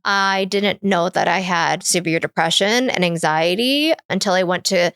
I didn't know that I had severe depression and anxiety until I went to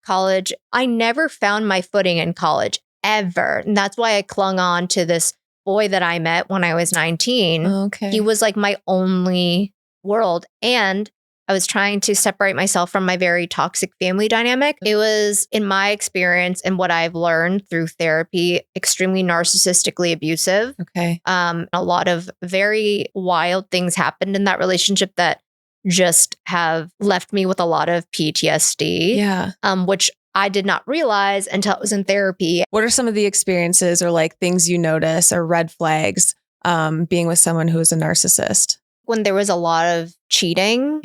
college. I never found my footing in college ever. And that's why I clung on to this boy that I met when I was 19. Okay. He was like my only world. And I was trying to separate myself from my very toxic family dynamic. It was, in my experience and what I've learned through therapy, extremely narcissistically abusive. Okay. A lot of very wild things happened in that relationship that just have left me with a lot of PTSD. Yeah. Which I did not realize until it was in therapy. What are some of the experiences or like things you notice or red flags being with someone who is a narcissist? When there was a lot of cheating,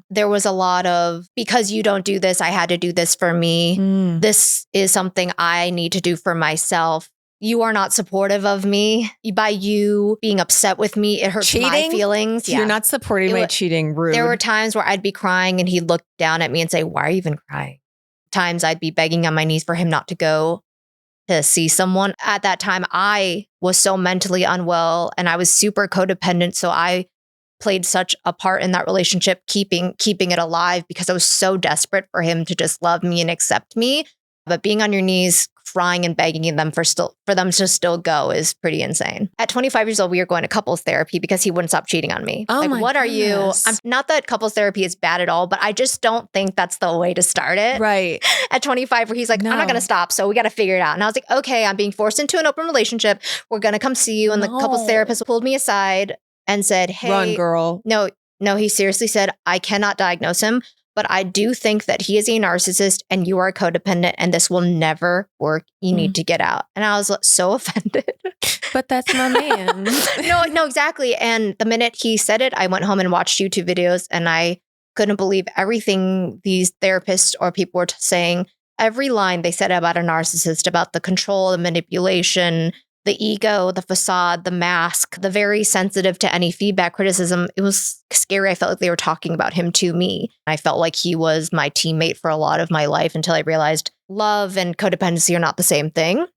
there was a lot of, because you don't do this, I had to do this for me. This is something I need to do for myself. You are not supportive of me. By you being upset with me, it hurts my feelings. You're not supporting my cheating. Rude. There were times where I'd be crying and he'd look down at me and say, "Why are you even crying?" Times I'd be begging on my knees for him not to go to see someone. At that time, I was so mentally unwell and I was super codependent. So I played such a part in that relationship, keeping it alive because I was so desperate for him to just love me and accept me. But being on your knees, crying and begging them for them to still go is pretty insane. At 25 years old, we were going to couples therapy because he wouldn't stop cheating on me. Oh like, my what are you? goodness. Not that couples therapy is bad at all, but I just don't think that's the way to start it. Right. At 25, where he's like, I'm not going to stop. So we got to figure it out. And I was like, okay, I'm being forced into an open relationship. We're going to come see you. And the couples therapist pulled me aside and said, hey, run, girl. No, he seriously said, I cannot diagnose him, but I do think that he is a narcissist and you are a codependent and this will never work. You need to get out. And I was so offended. But that's my man. No, exactly. And the minute he said it, I went home and watched YouTube videos and I couldn't believe everything these therapists or people were saying. Every line they said about a narcissist, about the control, the manipulation, the ego, the facade, the mask, the very sensitive to any feedback, criticism. It was scary. I felt like they were talking about him to me. I felt like he was my teammate for a lot of my life until I realized love and codependency are not the same thing.